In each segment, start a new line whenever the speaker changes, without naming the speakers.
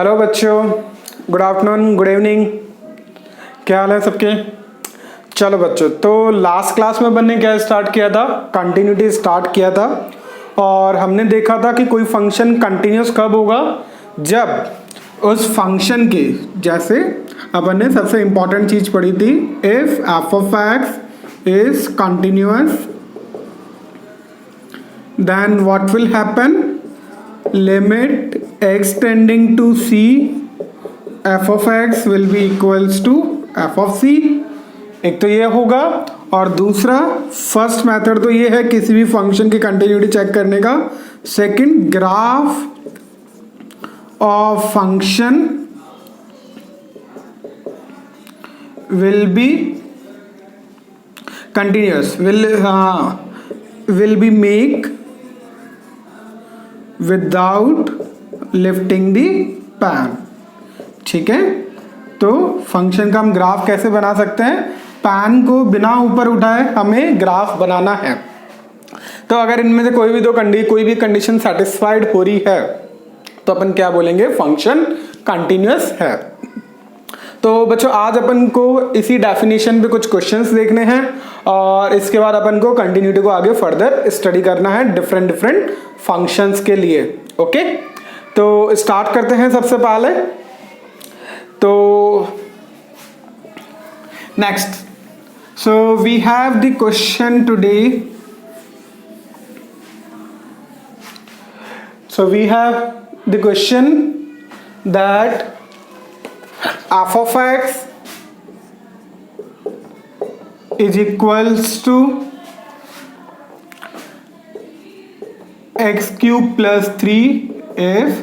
Hello बच्चों, good afternoon, good evening. क्या हाल है सबके? चलो बच्चों, तो लास्ट क्लास में अपन ने क्या स्टार्ट किया था? कंटिन्यूटी स्टार्ट किया था और हमने देखा था कि कोई फंक्शन कंटिन्यूस कब होगा, जब उस फंक्शन के, जैसे अपन ने सबसे इंपॉर्टेंट चीज पढ़ी थी, if f of x is continuous then what will happen, limit x tending to c f of x will be equals to f of c। एक तो ये होगा, और दूसरा फर्स्ट मेथड तो ये है किसी भी फंक्शन की कंटिन्यूटी चेक करने का। Second, graph of function will be continuous, will be make without lifting the pan. ठीक है, तो फंक्शन का हम ग्राफ कैसे बना सकते हैं? पैन को बिना ऊपर उठाए हमें ग्राफ बनाना है। तो अगर इनमें से कोई भी कंडीशन सेटिस्फाइड हो रही है तो अपन क्या बोलेंगे? फंक्शन कंटिन्यूअस है। तो बच्चों, आज अपन को इसी डेफिनेशन पे कुछ क्वेश्चंस देखने हैं और इसके बाद अपन को कंटिन्यूटी को आगे फर्दर स्टडी करना है डिफरेंट फंक्शंस के लिए। ओके, तो स्टार्ट करते हैं सबसे पहले। तो next, so we have the question today. So we have the question that f of x is equals to x cube plus 3 if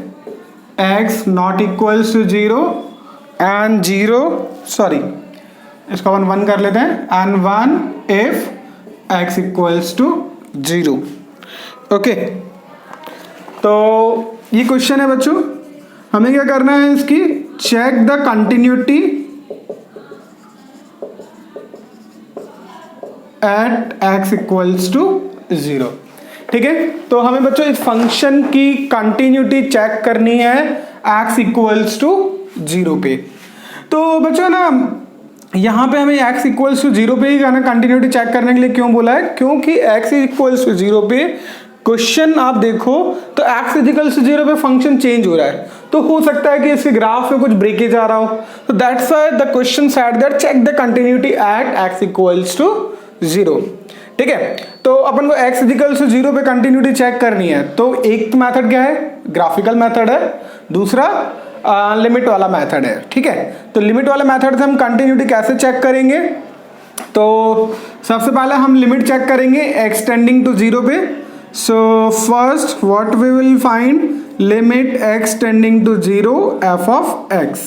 x not equals to 0 and 0, sorry इसको अपन 1 कर लेते हैं, and 1 if x equals to 0। Okay, तो ये question है बच्चों, हमें क्या करना है? इसकी check the continuity at x equals to 0। ठीक है, तो हमें बच्चों इस फंक्शन की कंटिन्यूटी चेक करनी है x इक्वल्स टू 0 पे। तो बच्चों ना, यहां पे हमें x इक्वल्स टू 0 पे ही कंटिन्यूटी चेक करने के लिए क्यों बोला है? क्योंकि x इक्वल्स टू 0 पे क्वेश्चन आप देखो तो x इक्वल्स टू 0 पे फंक्शन चेंज हो रहा है, तो हो सकता है कि इसके ग्राफ में कुछ ब्रेकेज आ रहा हो। तो that's why the question said that check the continuity at x equals to 0। ठीक है, तो अपन को x इक्वल्स टू 0 पे कंटिन्यूटी चेक करनी है। तो एक मेथड क्या है? ग्राफिकल मेथड है, दूसरा लिमिट वाला मेथड है। ठीक है, तो लिमिट वाले मेथड से हम कंटिन्यूटी कैसे चेक करेंगे? तो सबसे पहले हम लिमिट चेक करेंगे x टेंडिंग टू 0 पे। So first what we will find, limit x tending to 0 f of x।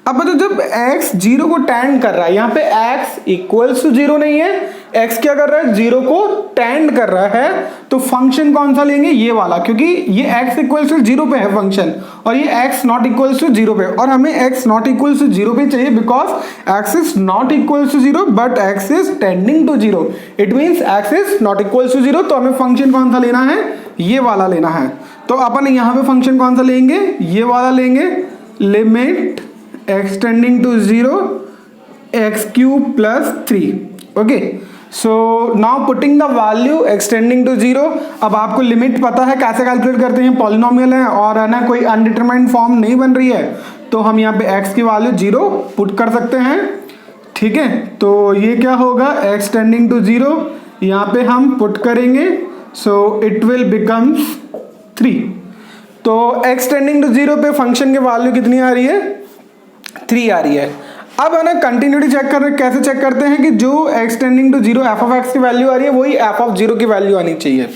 अब तो जब x 0 को टेंड कर रहा है, यहाँ पे x इक्वल्स टू 0 नहीं है, x क्या कर रहा है? 0 को टेंड कर रहा है, तो फंक्शन कौन सा लेंगे? ये वाला, क्योंकि ये x इक्वल्स टू 0 पे है फंक्शन और ये x नॉट इक्वल्स टू 0 पे, और हमें x नॉट इक्वल्स टू 0 पे चाहिए because x is not equals to 0 but x is tending to 0। It means x is not equals to 0, तो हमें फंक्शन कौन सा लेना है? ये वाला लेना है। तो अपन यहाँ पे फंक्शन कौन सा लेंगे? ये वाला लेंगे, limit x tending to 0 x cube plus 3। Okay, so now putting the value x tending to 0। अब आपको लिमिट पता है कैसे कैलकुलेट करते हैं, पॉलिनोमियल है और है ना, कोई अनडिटरमाइंड फॉर्म नहीं बन रही है, तो हम यहाँ पे x की वैल्यू 0 पुट कर सकते हैं। ठीक है, तो ये क्या होगा? x टेंडिंग टू 0 यहाँ पे हम पुट करेंगे, सो इट विल बिकम्स 3। तो x टेंडिंग टू 0 पे फंक्शन की वैल्यू कितनी आ रही है? 3 आ रही है। अब है ना, कंटिन्यूटी चेक करना कैसे चेक करते हैं कि जो x tending to 0 f of x की वैल्यू आ रही है वही f ऑफ 0 की वैल्यू आनी चाहिए।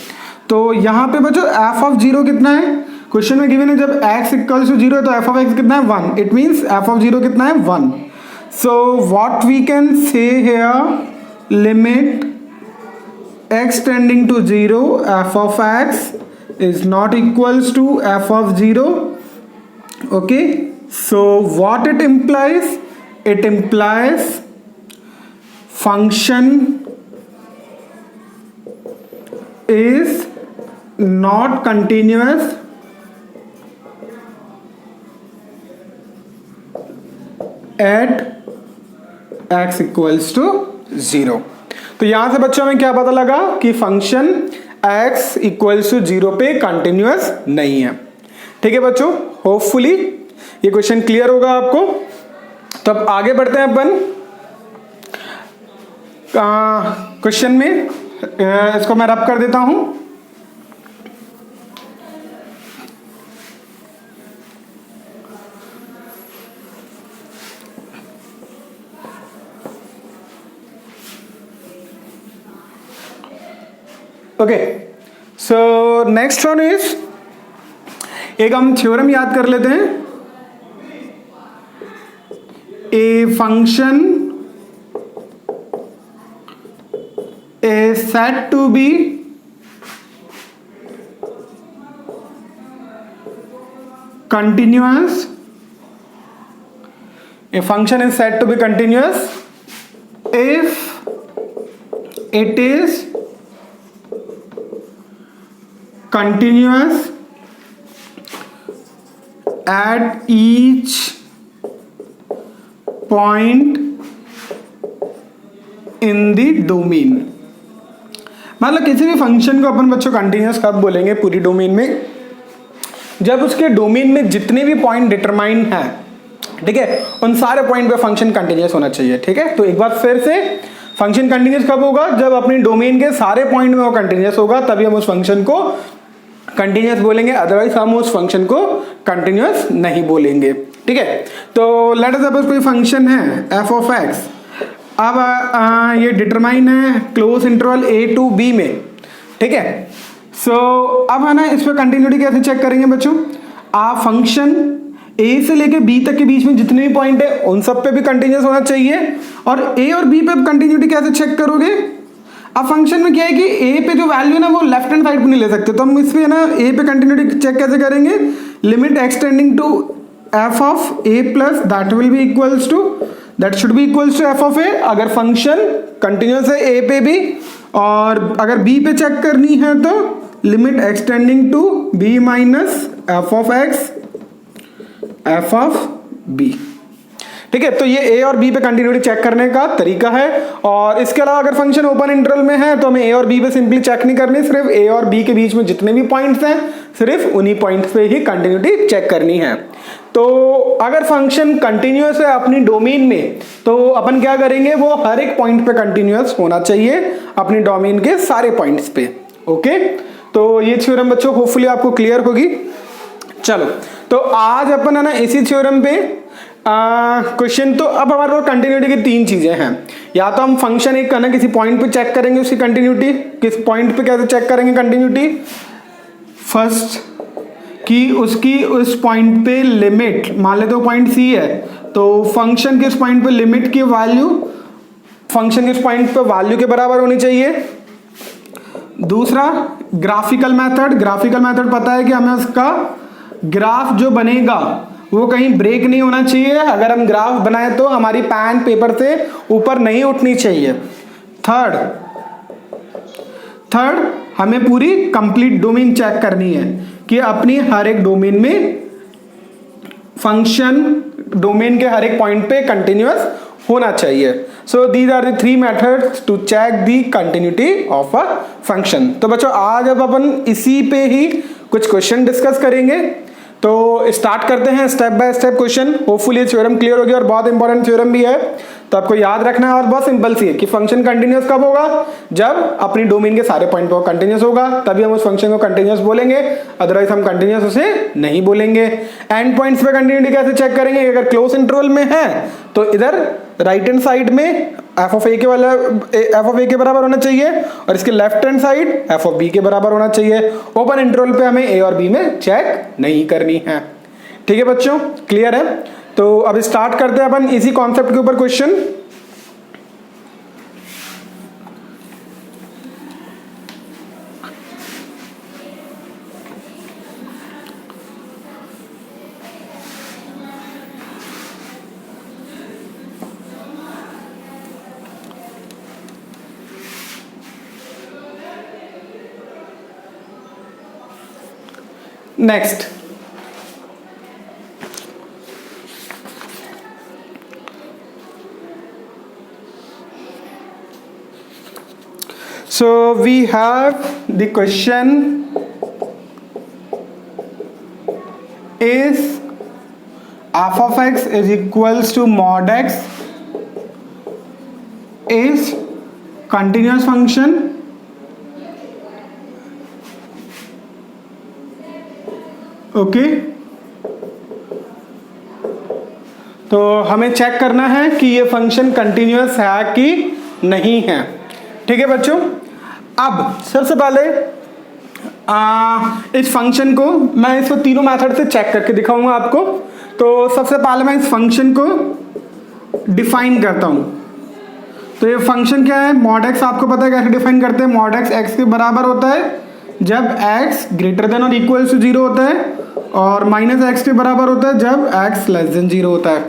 तो यहाँ पे बच्चों f ऑफ 0 कितना है? क्वेश्चन में गिवन है जब x इक्वल्स टू 0 है तो f ऑफ x कितना है? 1। इट मींस f ऑफ 0 कितना है? 1। So what we can say here, limit x tending to 0 f of x is not equals to f of 0। okay, so what it implies? It implies function is not continuous at x equals to 0। तो यहां से बच्चों में क्या पता लगा कि function x equals to 0 पे कंटिन्यूअस नहीं है। ठीक है बच्चों, होपफुली ये क्वेश्चन क्लियर होगा आपको। तो अब आगे बढ़ते हैं अपन क्वेश्चन में। इसको मैं रब कर देता हूं। Okay, so next one is, एक हम थ्योरम याद कर लेते हैं। A function is said to be continuous. A function is said to be continuous if it is continuous at each point in the domain। मतलब किसी भी फंक्शन को अपन बच्चों कंटिन्यूअस कब बोलेंगे पूरी डोमेन में, जब उसके डोमेन में जितने भी पॉइंट डिटरमाइन हैं, ठीक है, उन सारे पॉइंट पे फंक्शन कंटिन्यूअस होना चाहिए। ठीक है, तो एक बार फिर से, फंक्शन कंटिन्यूअस कब होगा? जब अपनी डोमेन के सारे पॉइंट में वो कंटिन्यूअस होगा, तभी हम उस फंक्शन को कंटिन्यूअस बोलेंगे, अदरवाइज हम उस फंक्शन को कंटिन्यूअस नहीं बोलेंगे। ठीक है, तो लेट अस सपोज कोई फंक्शन है एफ ऑफ एक्स। अब ये डिटरमाइन है close interval a to b में। ठीक है, सो अब है ना, इस पर कंटिन्यूटी कैसे चेक करेंगे बच्चों? आप फंक्शन ए से लेके बी तक के बीच में जितने भी पॉइंट है उन सब पे भी कंटिन्यूअस होना चाहिए। और ए और बी पे कंटिन्यूटी कैसे चेक करोगे? अब फंक्शन में क्या है कि ए पे जो वैल्यू है ना वो लेफ्ट हैंड साइड पे नहीं ले सकते, तो हम इस पे ना ए पे कंटिन्यूटी चेक कैसे करेंगे? Limit extending to F of A plus that will be equals to, that should be equals to F of A. अगर फंक्शन कंटिन्यूअस है ए पे भी, और अगर बी पे चेक करनी है तो limit extending to b minus f of x f of b. ठीक है, तो ये ए और बी पे कंटिन्यूटी चेक करने का तरीका है। और इसके अलावा अगर फंक्शन ओपन इंटरवल में है तो हमें ए और बी पे सिंपली चेक नहीं करनी, सिर्फ ए और बी के बीच में जितने भी पॉइंट्स हैं सिर्फ उन्हीं पॉइंट्स पे ही कंटिन्यूटी चेक करनी है। तो अगर फंक्शन कंटिन्यूअस है अपनी डोमेन में, तो अपन क्या करेंगे? वो हर एक पॉइंट पे कंटिन्यूअस होना चाहिए अपनी डोमेन के सारे पॉइंट्स पे। ओके, तो ये थ्योरम बच्चों होपफुली आपको क्लियर होगी। चलो, तो आज अपन है ना इसी थ्योरम पे क्वेश्चन। तो अब हमारे पास कंटिन्यूटी की तीन चीजें हैं। या तो हम फंक्शन एक ना किसी पॉइंट पे चेक करेंगे उसकी कंटिन्यूटी, किस पॉइंट पे कैसे चेक करेंगे कंटिन्यूटी? फर्स्ट कि उसकी उस पॉइंट पे लिमिट, मान लेते हो पॉइंट सी है, तो फंक्शन के उस पॉइंट पे लिमिट की वैल्यू फंक्शन के उस पॉइंट पे वैल्यू के बराबर होनी चाहिए। दूसरा ग्राफिकल मेथड। ग्राफिकल मेथड पता है कि हमें उसका ग्राफ जो बनेगा वो कहीं ब्रेक नहीं होना चाहिए। अगर हम ग्राफ बनाए तो हमारी पेन पेपर से ऊपर नहीं उठनी चाहिए। थर्ड हमें पूरी कंप्लीट डोमेन चेक करनी है कि अपनी हर एक डोमेन में फंक्शन डोमेन के हर एक पॉइंट पे कंटिन्यूअस होना चाहिए। So these are the three methods to check the continuity of a function. तो बच्चों आज अब अपन इसी पे ही कुछ क्वेश्चन डिस्कस करेंगे। तो स्टार्ट करते हैं step by step question. Hopefully ये थ्योरम क्लियर होगी और बहुत इंपॉर्टेंट थ्योरम भी है, तो आपको याद रखना है। और बहुत सिंपल सी है कि फंक्शन कंटिन्यूअस कब होगा? जब अपनी डोमेन के सारे पॉइंट पर कंटिन्यूअस होगा, तभी हम उस फंक्शन को कंटिन्यूअस बोलेंगे, अदरवाइज हम कंटिन्यूअस उसे नहीं बोलेंगे। एंड पॉइंट्स पे कंटिन्यूटी कैसे चेक करेंगे? अगर क्लोज इंटरवल में है तो इधर राइट हैंड साइड में एफ ऑफ ए के बराबर होना चाहिए और इसके left hand side f of b के बराबर होना चाहिए। ओपन इंटरवल पे हमें ए और बी में चेक नहीं करनी है। ठीक है बच्चों, क्लियर है? तो अब स्टार्ट करते हैं अपन इसी कॉन्सेप्ट के ऊपर question. Next So we have the question is f of x is equals to mod x is continuous function. Okay तो हमें चेक करना है कि ये फंक्शन कंटिन्यूअस है कि नहीं है। ठीक है बच्चों, अब सबसे पहले इस फंक्शन को मैं इसको तीनों मेथड से चेक करके दिखाऊंगा आपको। तो सबसे पहले मैं इस फंक्शन को डिफाइन करता हूं। तो ये फंक्शन क्या है, मॉड एक्स आपको पता है कैसे डिफाइन करते हैं। मॉड एक्स एक्स के बराबर होता है जब एक्स ग्रेटर देन और इक्वल टू 0 होता है, और माइनस एक्स के बराबर होता है जब एक्स लेस देन 0 होता है।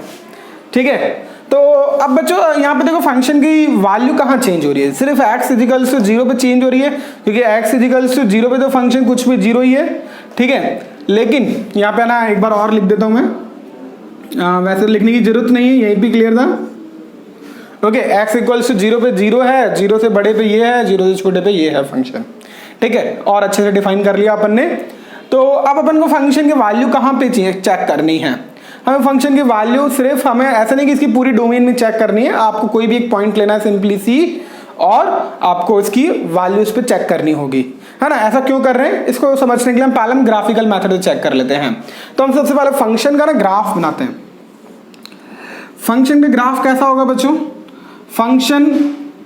ठीक है, तो अब बच्चों यहाँ पे देखो फंक्शन की वैल्यू कहाँ चेंज हो रही है, सिर्फ एक्स इजिकल्स टू 0 पे चेंज हो रही है, क्योंकि एक्स इजिकल्स टू 0 पे तो फंक्शन कुछ भी 0 ही है। ठीक है, लेकिन यहाँ पे ना एक बार और लिख देता हूँ मैं, वैसे लिखने की जरूरत नहीं है, यहीं पे क्लियर था। ओके, एक्स इक्वल्स टू 0 पे 0 है, 0 से बड़े पे ये है, 0 से छोटे पे ये है फंक्शन। ठीक है, और अच्छे से डिफाइन कर लिया अपन ने। तो अब अपन को फंक्शन की वैल्यू कहाँ पे चेक करनी है। हमें फंक्शन की वैल्यू सिर्फ हमें ऐसा नहीं कि इसकी पूरी डोमेन में चेक करनी है, आपको कोई भी एक पॉइंट लेना है सिंपली सी, और आपको इसकी वैल्यू इस पे चेक करनी होगी, है ना। ऐसा क्यों कर रहे हैं, इसको समझने के लिए हम पहले हम ग्राफिकल मेथड से चेक कर लेते हैं। तो हम सबसे पहले फंक्शन का ना ग्राफ बनाते हैं। फंक्शन का ग्राफ कैसा होगा बच्चों, फंक्शन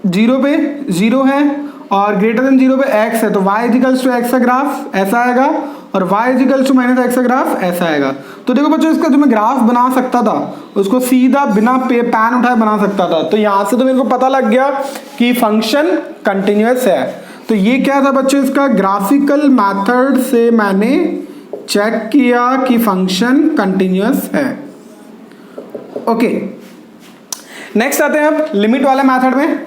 0 पे 0 है और ग्रेटर देन 0 पे x है, तो y इजिकल्स टू x का ग्राफ ऐसा आएगा, और y equals to minus x का ग्राफ ऐसा आएगा। तो देखो बच्चों, इसका जो मैं ग्राफ बना सकता था उसको सीधा बिना पैन उठाए बना सकता था। तो यहां से तो मेरे को पता लग गया कि फंक्शन कंटिन्यूअस है। तो ये क्या था बच्चों, इसका ग्राफिकल मेथड से मैंने चेक किया कि फंक्शन कंटिन्यूअस है। ओके, नेक्स्ट आते हैं अब लिमिट वाले मेथड में।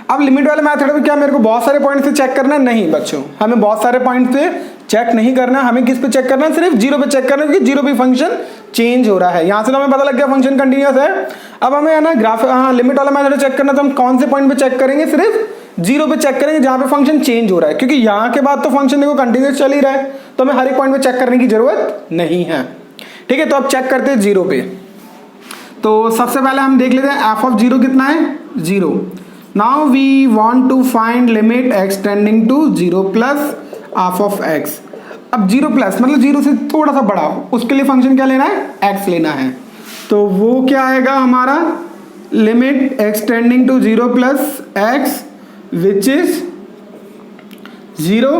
अब लिमिट वाले मेथड में क्या मेरे को बहुत सारे पॉइंट से चेक करना है, नहीं बच्चों, हमें बहुत सारे पॉइंट से चेक नहीं करना। हमें किस पे चेक करना है, सिर्फ 0 पे चेक करना है, क्योंकि 0 पे फंक्शन चेंज हो रहा है। यहां से तो हमें पता लग गया फंक्शन कंटिन्यूअस है। अब हमें है ना लिमिट वाला मेथड चेक करना, तो हम कौन से पॉइंट पे चेक करेंगे, सिर्फ 0 पे चेक करेंगे जहां पे फंक्शन चेंज हो रहा है, क्योंकि यहां के बाद तो फंक्शन देखो कंटिन्यूअस चल ही रहा है, तो हमें हर एक पॉइंट पे चेक करने की जरूरत नहीं है। ठीक है, तो अब चेक करते हैं 0 पे। तो सबसे पहले हम देख लेते हैं f ऑफ 0 कितना है, 0। Now we want to find limit x tending to 0 plus f of x। अब 0 प्लस मतलब 0 से थोड़ा सा बड़ा, उसके लिए फंक्शन क्या लेना है, x लेना है। तो वो क्या आएगा हमारा, limit x tending to 0 plus x which is 0।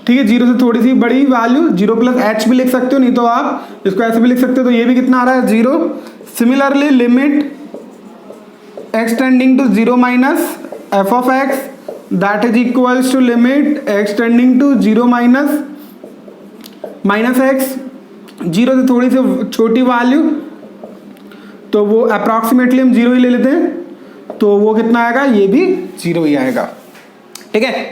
ठीक है, 0 से थोड़ी सी बड़ी वैल्यू 0 प्लस h भी लिख सकते हो, नहीं तो आप इसको ऐसे भी लिख सकते हो। तो ये भी कितना आ रहा है, 0। Similarly limit x tending to 0 minus f of x that is equals to limit x tending to 0 minus x, 0 से थोड़ी सी छोटी वैल्यू, तो वो अप्रॉक्सीमेटली हम 0 ही ले लेते हैं, तो वो कितना आएगा, ये भी 0 ही आएगा। ठीक है,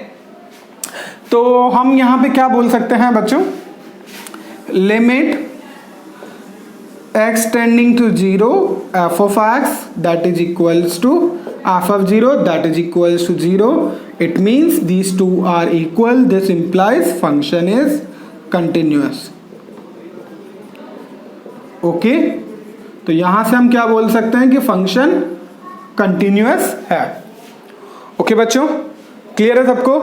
तो हम यहां पे क्या बोल सकते हैं बच्चों, limit x tending to 0 f of x that is equals to f of 0 that is equals to 0. It means these two are equal. This implies function is continuous. Okay, तो यहां से हम क्या बोल सकते हैं कि फंक्शन कंटिन्यूअस है। ओके बच्चों, क्लियर है सबको,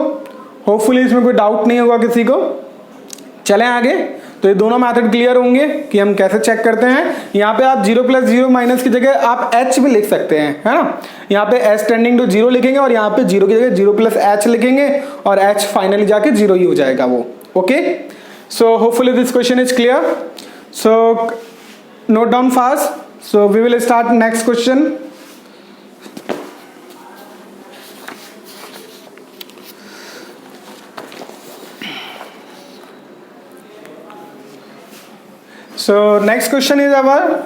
होपफुली इसमें कोई डाउट नहीं होगा किसी को। चलें आगे। तो ये दोनों मेथड क्लियर होंगे कि हम कैसे चेक करते हैं। यहाँ पे आप 0 प्लस 0 माइनस की जगह आप h भी लिख सकते हैं, है ना। यहाँ पे h टेंडिंग टू 0 लिखेंगे और यहाँ पे 0 की जगह 0 प्लस h लिखेंगे और h फाइनली जाके 0 ही हो जाएगा वो। Okay, so hopefully this question is clear. So note down fast. So we will start next question. So next question is our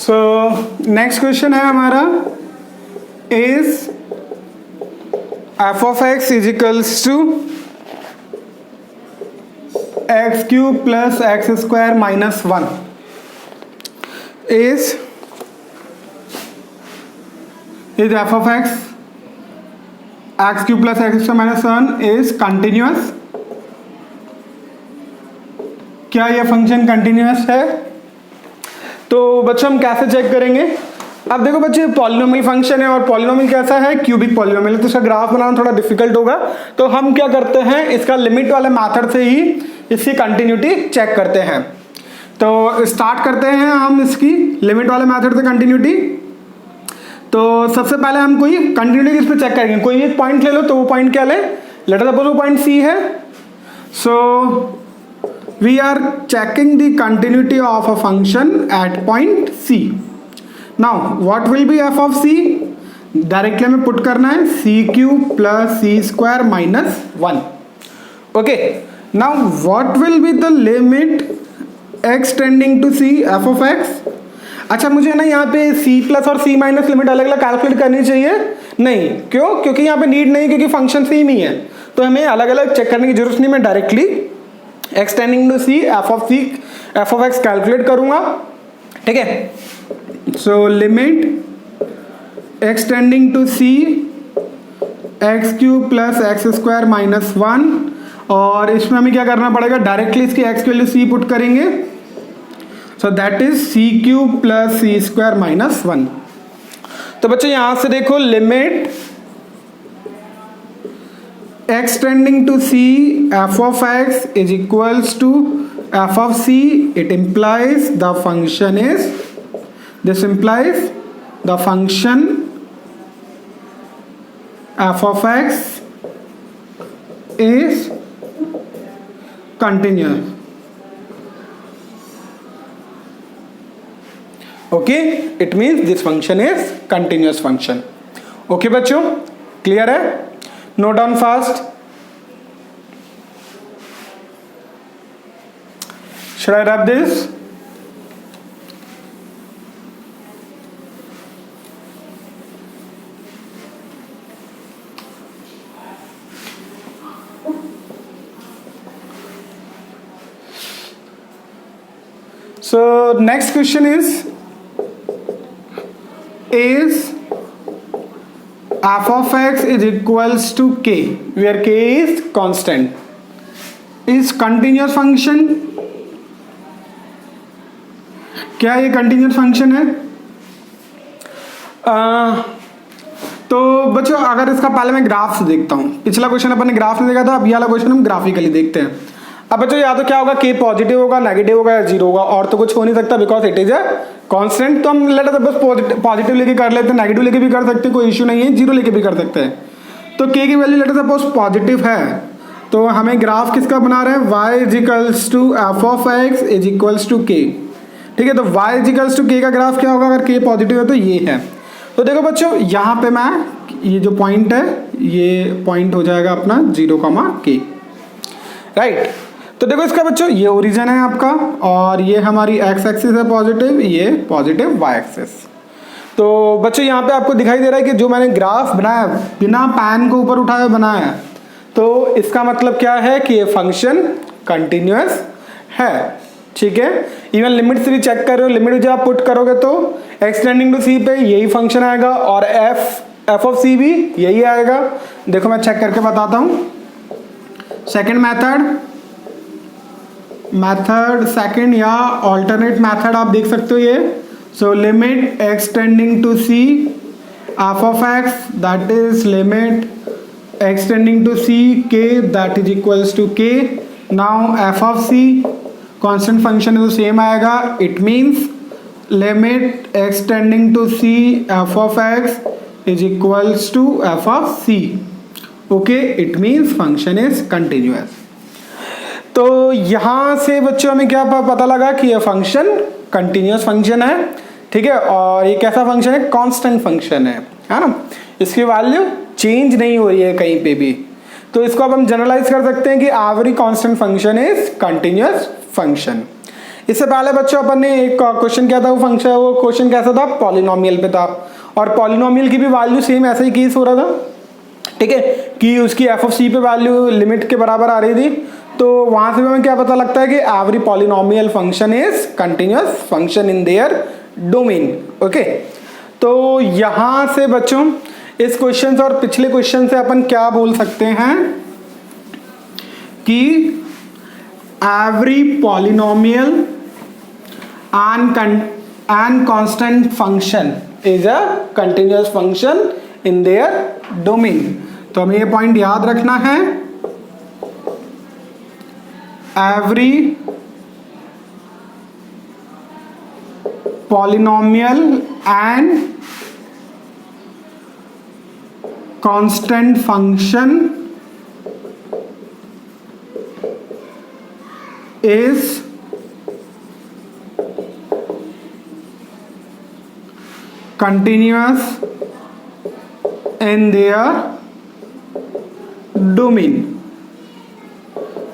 so next question है हमारा, is f of x is equals to x cube plus x square minus 1 is f of x cube plus x square minus 1 is continuous. क्या यह function continuous है? तो बच्चों हम कैसे check करेंगे? अब देखो बच्चे, पॉलिनोमियल फंक्शन है और पॉलिनोमियल कैसा है, क्यूबिक पॉलिनोमियल, तो इसका ग्राफ बनाना थोड़ा डिफिकल्ट होगा। तो हम क्या करते हैं, इसका लिमिट वाले मेथड से ही इसकी कंटिन्यूटी चेक करते हैं। तो स्टार्ट करते हैं हम इसकी लिमिट वाले मेथड से कंटिन्यूटी। तो सबसे पहले हम कोई कंटिन्यूटी किस पे चेक करेंगे, कोई एक पॉइंट ले लो। तो वो पॉइंट क्या ले, लेट अस सपोज वो पॉइंट सी है। सो we are checking the continuity of a function at point C. Now what will be f of C? Directly हमें पुट करना है c cube plus c square minus 1। Okay, now what will be the limit x tending to c f of x? अच्छा, मुझे ना यहाँ पे c plus और c minus limit अलग अलग कैलकुलेट करनी चाहिए? नहीं, क्यों? क्योंकि यहाँ पे नीड नहीं, क्योंकि फंक्शन सेम ही है, तो हमें अलग अलग चेक करने की जरूरत नहीं। मैं directly x tending to c f of x calculate करूंगा। ठीक है, so limit x tending to c x cube plus x square minus 1, और इसमें हमें क्या करना पड़ेगा, डायरेक्टली इसकी x की वैल्यू c पुट करेंगे। So that is c cube plus c square minus 1। तो बच्चों यहां से देखो, limit x tending to c f of x is equals to f of c. It implies the function is, this implies the function f of x is continuous. Okay, it means this function is continuous function. Okay बच्चों, clear है? Note down fast. Should I wrap this? So next question is f of x is equals to k, where k is constant, is continuous function. क्या ये continuous function है? तो बच्चों अगर इसका पहले मैं ग्राफ से देखता हूँ, पिछला क्वेश्चन अपन ने ग्राफ से देखा था, अब ये वाला क्वेश्चन हम ग्राफिकली देखते हैं। अब बच्चों या तो क्या होगा, k पॉजिटिव होगा, नेगेटिव होगा या जीरो होगा, और तो कुछ हो नहीं सकता, because it is a constant. तो हम लेट बस पॉजिटिव लेके कर लेते हैं, नेगेटिव लेके भी कर सकते हैं, कोई इश्यू नहीं है, जीरो लेके भी कर सकते हैं। तो k की वैल्यू लेट सपोज पॉजिटिव है, तो हमें ग्राफ किसका बना रहे हैं, y is equals to F of x is equals to k। ठीक है, तो y is equals to k का ग्राफ क्या होगा, अगर k पॉजिटिव है तो ये है। तो देखो बच्चों, यहाँ पे मैं ये जो पॉइंट है, ये पॉइंट हो जाएगा अपना 0, राइट। तो देखो इसका बच्चों, ये ओरिजिन है आपका, और ये हमारी x एक्सिस है पॉजिटिव, ये पॉजिटिव y एक्सिस। तो बच्चों यहाँ पे आपको दिखाई दे रहा है कि जो मैंने ग्राफ बनाया बिना पैन को ऊपर उठाए बनाया, तो इसका मतलब क्या है कि ये फंक्शन कंटिन्यूअस है। ठीक है, इवन लिमिट से भी चेक कर रहे हो, लिमिट जब आप पुट करोगे तो x टेंडिंग टू c पे यही फंक्शन आएगा, और f ऑफ c भी यही आएगा। देखो मैं चेक करके बताता हूँ। सेकेंड मेथड सेकेंड या ऑल्टरनेट मेथड आप देख सकते हो ये। So limit x tending to c f of x, that is limit x tending to c k, that is equals to k। Now f of c constant function है तो same आएगा, it means limit x tending to c f of x is equals to f of c। Okay, it means function is continuous. तो यहाँ से बच्चों हमें क्या पता लगा कि यह फंक्शन कंटिन्यूअस फंक्शन है। ठीक है, और ये कैसा फंक्शन है, कांस्टेंट फंक्शन है ना, इसकी वैल्यू चेंज नहीं हो रही है कहीं पे भी। तो इसको अब हम जनरलाइज कर सकते हैं कि every constant function is continuous function. इससे पहले बच्चों अपन ने एक क्वेश्चन किया था, वो फंक्शन, वो क्वेश्चन कैसा था, पॉलिनोमियल पे था, और पॉलिनोमियल की भी वैल्यू सेम ऐसा ही केस हो रहा था, ठीक है, कि उसकी एफ ऑफ सी पे वैल्यू लिमिट के बराबर आ रही थी। तो वहां से हमें क्या पता लगता है कि every polynomial function is continuous function in their domain. Okay, तो यहां से बच्चों इस क्वेश्चन से और पिछले क्वेश्चन से अपन क्या बोल सकते हैं कि every polynomial and constant function is a continuous function in their domain. तो हमें ये पॉइंट याद रखना है, every polynomial and constant function is continuous in their domain।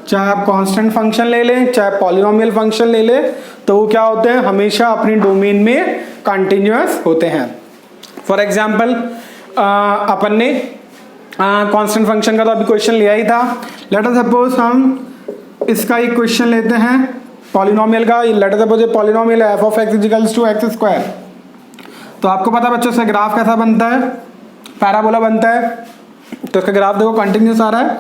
चाहे आप कांस्टेंट फंक्शन ले लें, चाहे पॉलिनोमियल फंक्शन ले लें, तो वो क्या होते हैं, हमेशा अपनी डोमेन में कंटिन्यूअस होते हैं। फॉर एग्जाम्पल अपन ने कांस्टेंट फंक्शन का तो अभी क्वेश्चन लिया ही था। लेट अस सपोज हम इसका एक क्वेश्चन लेते हैं पॉलिनोमियल का। Let us suppose polynomial f of x equals to x square. तो आपको पता है बच्चों से ग्राफ कैसा बनता है, पैराबोला बनता है। तो इसका ग्राफ देखो कंटिन्यूस आ रहा है,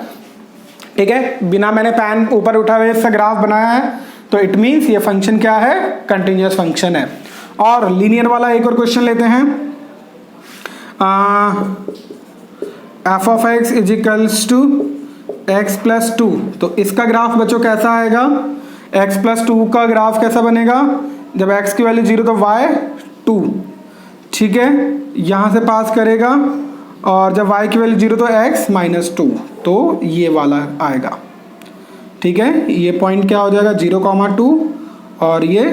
ठीक है, बिना मैंने पेन ऊपर उठाए हुए इसका ग्राफ बनाया है, तो इट मीन्स ये फंक्शन क्या है, कंटिन्यूस फंक्शन है। और लीनियर वाला एक और क्वेश्चन लेते हैं, f of x is equals to x plus two. तो इसका ग्राफ बच्चों कैसा आएगा, एक्स प्लस टू का ग्राफ कैसा बनेगा, जब एक्स की वैल्यू 0 तो वाई 2, ठीक है, यहां से पास करेगा, और जब y की वैल्यू 0 तो x माइनस 2, तो ये वाला आएगा, ठीक है। ये पॉइंट क्या हो जाएगा, 0,2 और ये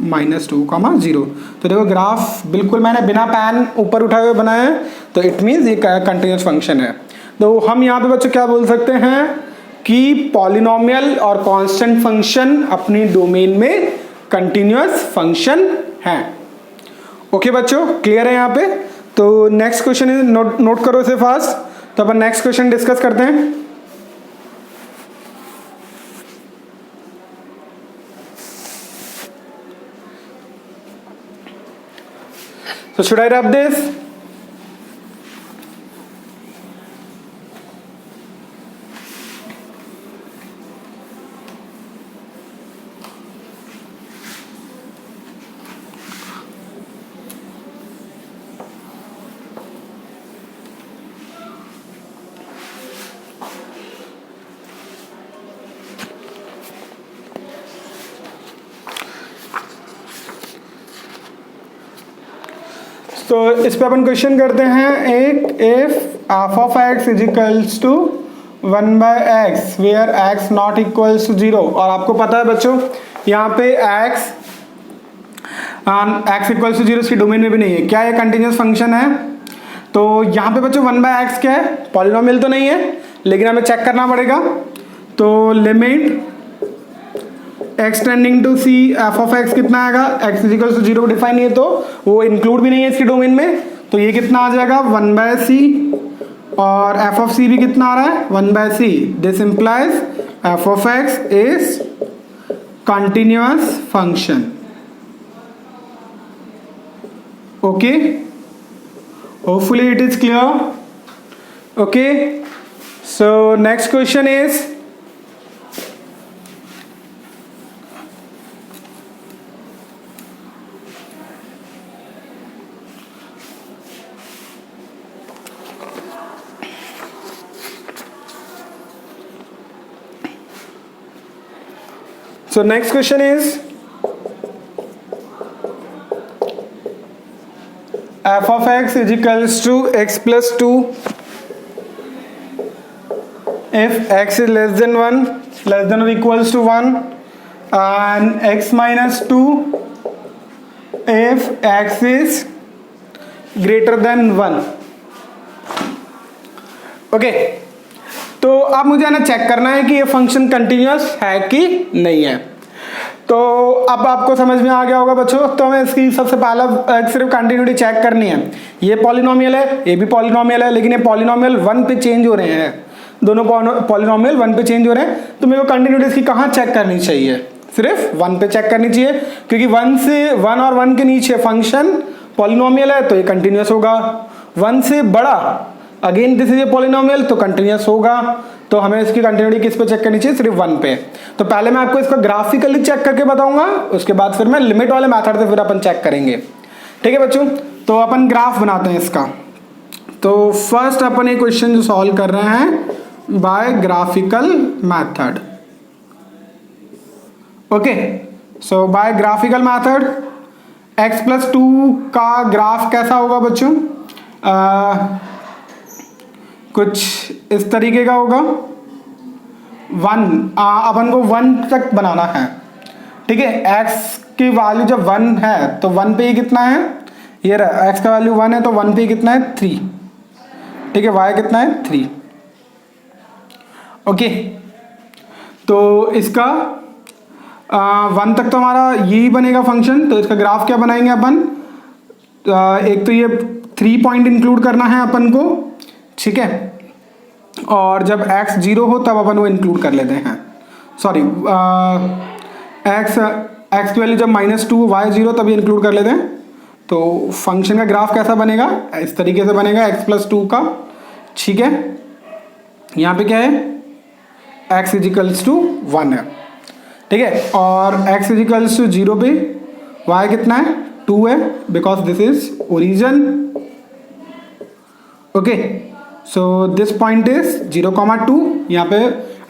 -2,0। तो देखो ग्राफ बिल्कुल मैंने बिना पेन ऊपर उठाए हुए बनाया है, तो इट मीन्स ये कंटिन्यूस फंक्शन है। तो हम यहाँ पे बच्चों क्या बोल सकते हैं कि पॉलिनोमियल और कांस्टेंट फंक्शन अपनी डोमेन में कंटिन्यूस फंक्शन है। ओके बच्चों, क्लियर है यहाँ पे। तो नेक्स्ट क्वेश्चन नोट करो इसे फास्ट। तो अपन नेक्स्ट क्वेश्चन डिस्कस करते हैं। So should I wrap this? तो इस पे अपन क्वेश्चन करते हैं एक, if f of x is equals to 1/x where x not equals to 0। और आपको पता है बच्चों यहाँ पे x इक्वल्स टू 0 इसकी डोमेन में भी नहीं है, क्या ये कंटिन्यूस फंक्शन है। तो यहाँ पे बच्चों 1/x क्या है, पॉलिनोमियल तो नहीं है, लेकिन हमें चेक करना पड़ेगा। तो limit x tending to c f of x कितना आएगा, x इक्वल्स टू 0 को डिफाइन नहीं है तो वो इंक्लूड भी नहीं है इसकी डोमेन में, तो ये कितना आ जाएगा 1/c, और एफ ऑफ c भी कितना आ रहा है 1/c। This implies F of x is continuous function. Okay, hopefully it is clear. Okay, so next question is So next question is f of x is equals to x plus 2 if x is less than 1, less than or equals to 1, and x minus 2 if x is greater than 1. Okay, तो अब मुझे ना check करना है कि ये function continuous है कि नहीं है। तो अब आपको समझ में आ गया होगा बच्चों। तो हमें इसकी सबसे पहला सिर्फ कंटिन्यूटी चेक करनी है। ये पॉलिनोमियल है, ये भी पॉलिनोमियल है, लेकिन ये पॉलिनोमियल 1 पे चेंज हो रहे हैं, दोनों पॉलिनोमियल 1 पे चेंज हो रहे हैं। तो मेरे को कंटिन्यूटी इसकी कहाँ चेक करनी चाहिए? सिर्फ 1 पे चेक करनी चाहिए, क्योंकि 1 और 1 के नीचे फंक्शन पॉलिनोमियल है तो ये कंटिन्यूस होगा। 1 से बड़ा, again this is a polynomial, तो कंटिन्यूस होगा। तो हमें इसकी कंटिन्यूटी किस पे चेक करनी चाहिए? सिर्फ 1 पे। तो पहले मैं आपको इसका ग्राफिकली चेक करके बताऊंगा, उसके बाद फिर मैं लिमिट वाले मेथड से फिर अपन चेक करेंगे। ठीक है बच्चों, तो अपन ग्राफ बनाते हैं इसका। तो फर्स्ट अपन एक क्वेश्चन जो सॉल्व कर रहे हैं बाय ग्राफिकल मैथड। ओके, सो बाय ग्राफिकल मैथड x+2 का ग्राफ कैसा होगा बच्चों? कुछ इस तरीके का होगा। 1 अपन को 1 तक बनाना है। ठीक है, x की वैल्यू जब 1 है तो 1 पे ही कितना है? ये रहा, x का वैल्यू 1 है तो 1 पे कितना है? 3। ठीक है, y कितना है? 3। ओके, तो इसका 1 तक तो हमारा यही बनेगा फंक्शन। तो इसका ग्राफ क्या बनाएंगे अपन? एक तो ये 3 पॉइंट इंक्लूड करना है अपन को, ठीक है, और जब x 0 हो तब अपन वो इंक्लूड कर लेते हैं। सॉरी, x की वैल्यू जब -2 y 0 तभी इंक्लूड कर लेते हैं। तो फंक्शन का ग्राफ कैसा बनेगा? इस तरीके से बनेगा x+2 का। ठीक है, यहाँ पे क्या है? x = 1 है। ठीक है, और x = 0 पे y कितना है? 2 है, because this is origin. Okay, so this point is 0,2। यहाँ पे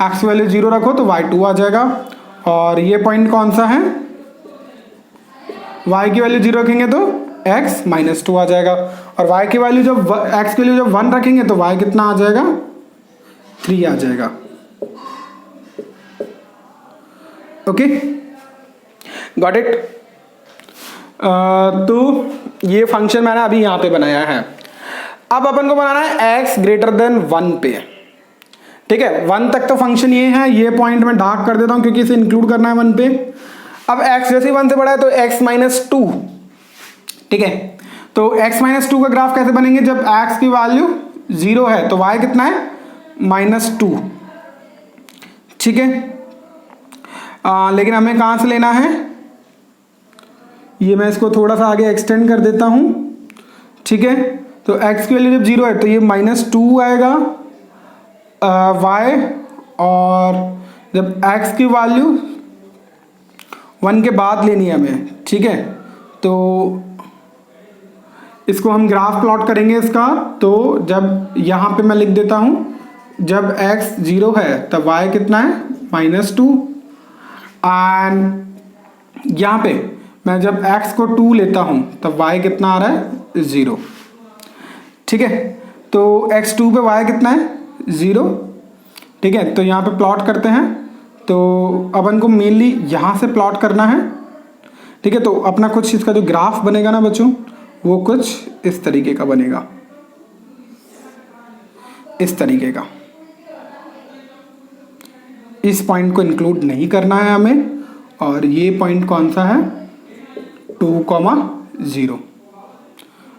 x की वैल्यू 0 रखो तो y 2 आ जाएगा। और ये पॉइंट कौन सा है? y की वैल्यू 0 रखेंगे तो x -2 आ जाएगा। और y की वैल्यू जब x की वैल्यू जब 1 रखेंगे तो y कितना आ जाएगा? 3 आ जाएगा। Okay, got it. तो ये फंक्शन मैंने अभी यहाँ पे बनाया है। अब अपन को बनाना है x > 1 पे। ठीक है, 1 तक तो फंक्शन ये है, ये पॉइंट मैं डार्क कर देता हूँ क्योंकि इसे इंक्लूड करना है 1 पे। अब x जैसे 1 से बड़ा है तो x -2। ठीक है, तो x -2 का ग्राफ कैसे बनेंगे? जब x की वैल्यू 0 है तो y कितना है? -2। ठीक है, लेकिन हमें कहाँ से लेना है? ये मैं इसको थोड़ा सा आगे एक्सटेंड कर देता हूँ। ठीक है, तो x की वैल्यू जब 0 है तो ये -2 आएगा y, और जब x की वैल्यू 1 के बाद लेनी है हमें। ठीक है, तो इसको हम ग्राफ प्लॉट करेंगे इसका। तो जब यहाँ पे मैं लिख देता हूँ, जब x 0 है तब y कितना है? -2। एंड यहाँ पे मैं जब x को 2 लेता हूँ तब y कितना आ रहा है? 0। ठीक है, तो x2 पे y कितना है? 0। ठीक है, तो यहाँ पे प्लॉट करते हैं। तो अपन को मेनली यहाँ से प्लॉट करना है। ठीक है, तो अपना कुछ इसका जो ग्राफ बनेगा ना बच्चों, वो कुछ इस तरीके का बनेगा, इस तरीके का। इस पॉइंट को इंक्लूड नहीं करना है हमें। और ये पॉइंट कौन सा है? 2,0।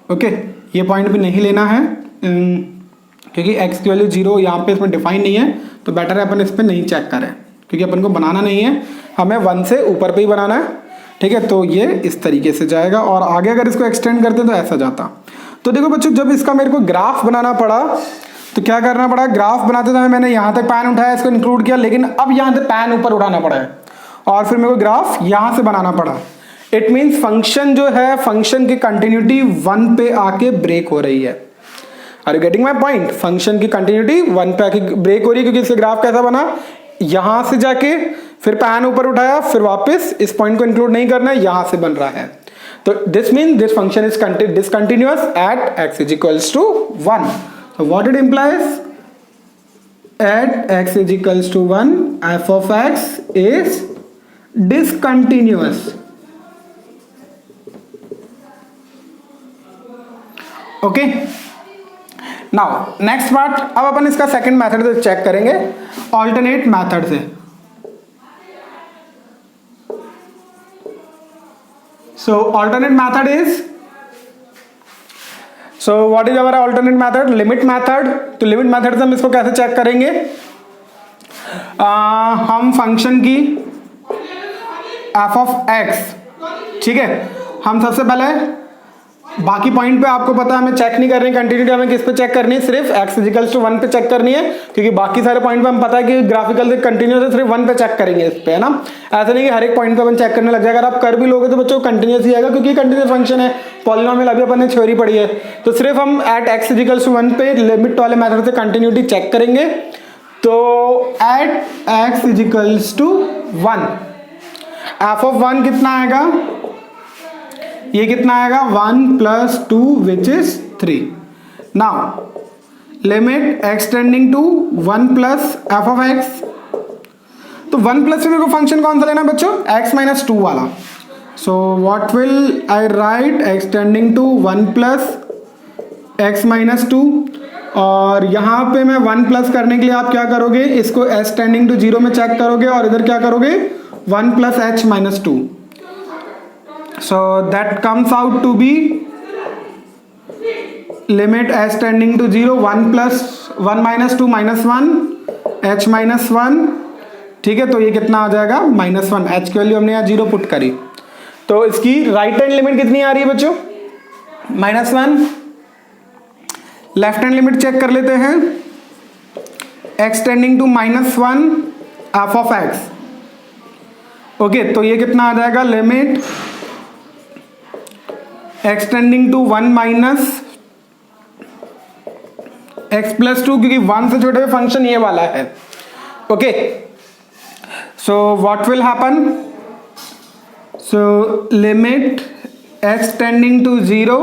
ओके, ये पॉइंट भी नहीं लेना है क्योंकि x की वैल्यू 0 यहाँ पे इसमें डिफाइन नहीं है, तो बेटर है अपन इस पर नहीं चेक करें क्योंकि अपन को बनाना नहीं है, हमें 1 से ऊपर पे ही बनाना है। ठीक है, तो ये इस तरीके से जाएगा और आगे अगर इसको एक्सटेंड करते तो ऐसा जाता। तो देखो बच्चों, जब इसका मेरे को ग्राफ बनाना पड़ा तो क्या करना पड़ा? ग्राफ बनाते समय मैंने यहाँ तक पैन उठाया, इसको इंक्लूड किया, लेकिन अब यहाँ से पैन ऊपर उठाना पड़ा है और फिर मेरे को ग्राफ यहाँ से बनाना पड़ा। इट मीन्स फंक्शन जो है, फंक्शन की कंटिन्यूटी 1 पे आके ब्रेक हो रही है। Are you getting my point? Function की कंटिन्यूटी 1 पे आके ब्रेक हो रही है क्योंकि इसका ग्राफ कैसा बना? यहां से जाके फिर पैन ऊपर उठाया, फिर वापस इस पॉइंट को इंक्लूड नहीं करना है, यहां से बन रहा है। तो this mean this function is discontinuous at x = 1. So what it implies? At x = 1, f of x is discontinuous. Okay, now next part. अब अपन इसका सेकंड मेथड से चेक करेंगे, ऑल्टरनेट मेथड से। So alternate method is, so what is our alternate method? Limit method. तो limit method से हम इसको कैसे चेक करेंगे? हम फंक्शन की f of x, ठीक है, हम सबसे पहले बाकी पॉइंट पे आपको पता है हमें चेक नहीं करनी कंटिन्यूटी, हमें किस पे चेक करनी है? सिर्फ x इक्वल्स टू 1 पे चेक करनी है, क्योंकि बाकी सारे पॉइंट पे हम पता है कि ग्राफिकल से कंटिन्यूस है, सिर्फ 1 पे चेक करेंगे इस पे, है ना। ऐसा नहीं कि हर एक पॉइंट पे अपन चेक करने लग जाएगा। अगर आप कर भी लोगे तो बच्चों कंटिन्यूस ही आएगा, क्योंकि कंटिन्यूस फंक्शन है, पॉलिनोमियल अभी अपन ने थ्योरी पढ़ी है। तो सिर्फ हम एट x इक्वल्स टू 1 पे लिमिट वाले मेथड से कंटिन्यूटी चेक करेंगे। तो at x equals to 1 f of 1 कितना आएगा? ये कितना आएगा? 1 plus 2 which is 3। Now limit x tending to 1 plus f of x। तो 1 प्लस मेरे को फंक्शन कौन सा लेना बच्चों? x माइनस 2 वाला। So what will I write? x tending to 1 plus x minus 2, और यहाँ पे मैं 1 प्लस करने के लिए आप क्या करोगे? इसको s टेंडिंग टू 0 में चेक करोगे, और इधर क्या करोगे? 1 plus h minus 2। So that comes out to be limit s tending to 0 1 plus 1 minus 2 minus 1 h minus 1, ठीक है। तो ये कितना आ जाएगा? माइनस 1। h की वैल्यू हमने यहाँ 0 पुट करी, तो इसकी राइट हैंड लिमिट कितनी आ रही है बच्चों? Minus 1। Left hand limit check कर लेते हैं। x tending to minus 1 f of x, okay. तो ये कितना आ जाएगा? Limit x tending to 1 minus x plus 2, क्योंकि 1 से छोटे फंक्शन ये वाला है, okay. So what will happen? So limit x tending to 0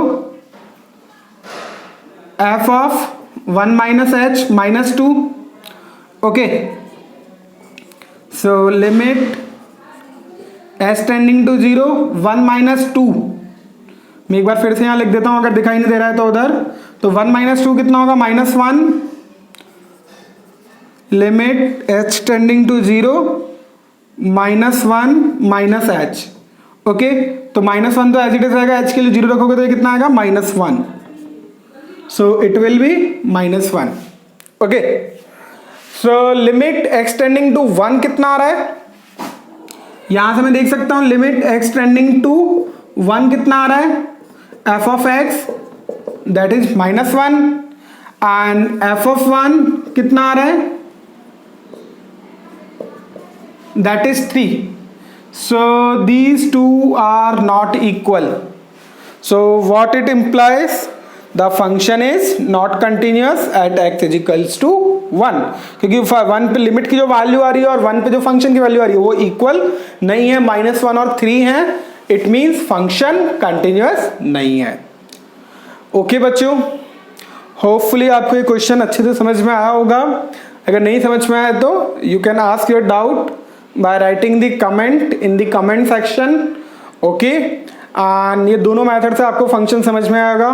f of 1 minus h minus 2, okay. So limit s tending to 0 1 minus 2, मैं एक बार फिर से यहाँ लिख देता हूँ अगर दिखाई नहीं दे रहा है तो उधर। तो 1 माइनस 2 कितना होगा? Minus 1। Limit h tending to 0 minus 1 minus h, okay. तो माइनस 1 तो एज इट इज रहेगा, h के लिए 0 रखोगे तो ये कितना आएगा? Minus 1। So it will be minus 1, okay. So limit x tending to 1 कितना आ रहा है? यहां से मैं देख सकता हूं लिमिट x टेंडिंग टू 1 कितना आ रहा है? f of x that is minus 1, and f of 1 कितना आ रहा है? that is 3. so these two are not equal. so what it implies? the function is not continuous at x is equals to 1, क्योंकि 1 पे limit की जो value आ रही है और 1 पे जो फंक्शन की वैल्यू आ रही है वो इक्वल नहीं है, माइनस 1 और 3 है। इट मीन्स फंक्शन कंटिन्यूअस नहीं है, ओके बच्चों। होपफुली आपको ये क्वेश्चन अच्छे से समझ में आया होगा। अगर नहीं समझ में आया तो you can ask your doubt by writing the comment in the comment section, okay. And ये दोनों मेथड से आपको फंक्शन समझ में आएगा।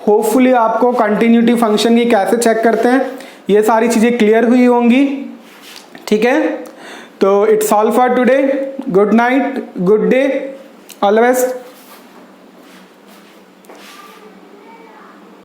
होपफुली आपको कंटिन्यूटी फंक्शन की कैसे चेक करते हैं ये सारी चीज़ें क्लियर हुई होंगी, ठीक है। तो it's all for today. Good night, good day, all the best.